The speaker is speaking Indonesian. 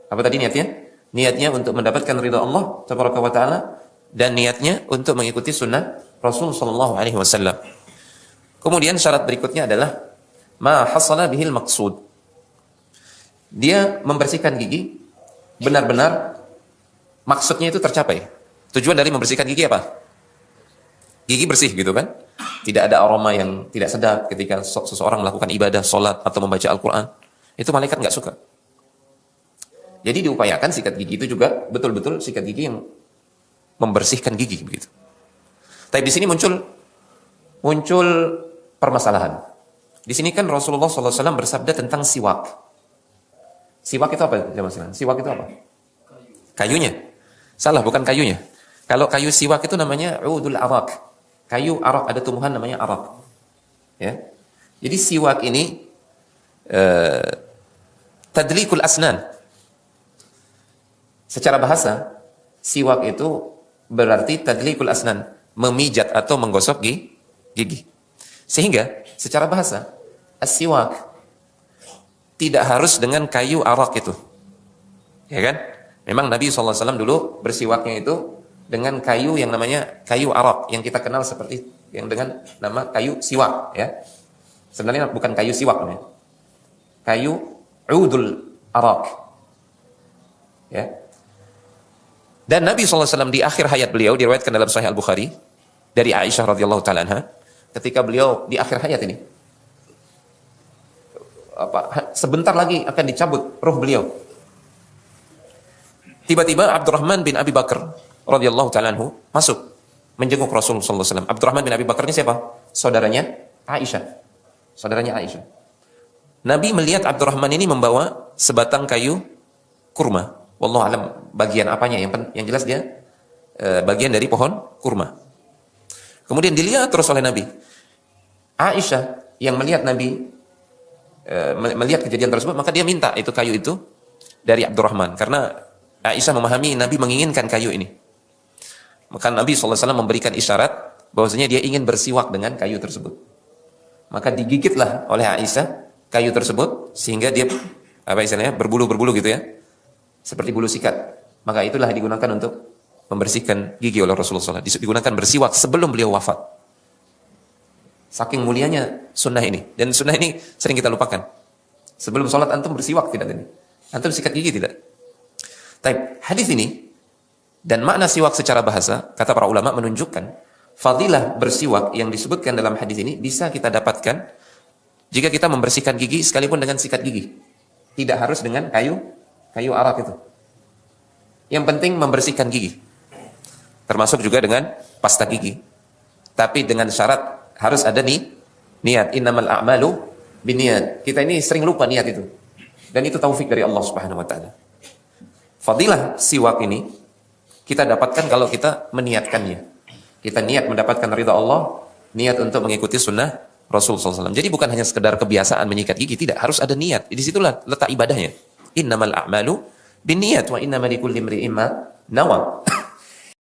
Apa tadi niatnya? Niatnya untuk mendapatkan ridha Allah tabaraka wa taala dan niatnya untuk mengikuti sunnah Rasul sallallahu alaihi wasallam. Kemudian syarat berikutnya adalah ma hasala bihil maqsud. Dia membersihkan gigi benar-benar maksudnya itu tercapai. Tujuan dari membersihkan gigi apa? Gigi bersih gitu kan? Tidak ada aroma yang tidak sedap ketika seseorang melakukan ibadah, sholat atau membaca Al-Quran. Itu malaikat nggak suka. Jadi diupayakan sikat gigi itu juga betul-betul sikat gigi yang membersihkan gigi begitu. Tapi di sini muncul permasalahan. Di sini kan Rasulullah SAW bersabda tentang siwak. Siwak itu apa? Siwak itu apa? Kayunya. Salah, bukan kayunya. Kalau kayu siwak itu namanya udul arak. Kayu arak, ada tumbuhan namanya arak. Ya. Jadi siwak ini tadlikul asnan. Secara bahasa, siwak itu berarti tadlikul asnan, memijat atau menggosok gigi. Sehingga secara bahasa, as-siwak tidak harus dengan kayu arak itu. Ya kan? Memang Nabi SAW dulu bersiwaknya itu dengan kayu yang namanya kayu arak, yang kita kenal seperti yang dengan nama kayu siwak, ya. Sebenarnya bukan kayu siwak namanya. Kayu udul arak. Ya. Dan Nabi SAW di akhir hayat beliau, diriwayatkan dalam Sahih Al-Bukhari dari Aisyah radhiyallahu taala anha, ketika beliau di akhir hayat ini, sebentar lagi akan dicabut ruh beliau. Tiba-tiba Abdurrahman bin Abi Bakar radhiyallahu taala anhu masuk menjenguk Rasulullah sallallahu alaihi wasallam. Abdurrahman bin Abi Bakar ini siapa? Saudaranya Aisyah. Saudaranya Aisyah. Nabi melihat Abdurrahman ini membawa sebatang kayu kurma. Wallahu alam bagian apanya, yang jelas dia bagian dari pohon kurma. Kemudian dilihat terus oleh Nabi. Aisyah yang melihat Nabi melihat kejadian tersebut, maka dia minta itu kayu itu dari Abdurrahman, karena Aisyah memahami Nabi menginginkan kayu ini. Maka Nabi SAW memberikan isyarat bahwasanya dia ingin bersiwak dengan kayu tersebut. Maka digigitlah oleh Aisyah kayu tersebut sehingga dia berbulu-berbulu gitu ya, seperti bulu sikat. Maka itulah digunakan untuk membersihkan gigi oleh Rasulullah SAW. Digunakan bersiwak sebelum beliau wafat. Saking mulianya sunnah ini. Dan sunnah ini sering kita lupakan. Sebelum sholat antum bersiwak tidak ini? Antum sikat gigi tidak? Tapi hadis ini dan makna siwak secara bahasa, kata para ulama menunjukkan fadilah bersiwak yang disebutkan dalam hadis ini bisa kita dapatkan jika kita membersihkan gigi sekalipun dengan sikat gigi. Tidak harus dengan kayu arak itu. Yang penting membersihkan gigi. Termasuk juga dengan pasta gigi. Tapi dengan syarat harus ada niat. Innamal a'malu binniyat. Kita ini sering lupa niat itu. Dan itu taufik dari Allah Subhanahu wa taala. Fadilah siwak ini kita dapatkan kalau kita meniatkannya. Kita niat mendapatkan ridha Allah, niat untuk mengikuti sunnah Rasul SAW. Jadi bukan hanya sekedar kebiasaan menyikat gigi, tidak, harus ada niat. Di situlah letak ibadahnya. Innamal a'malu binniyat wa innamal likulli imri'in ma nawa.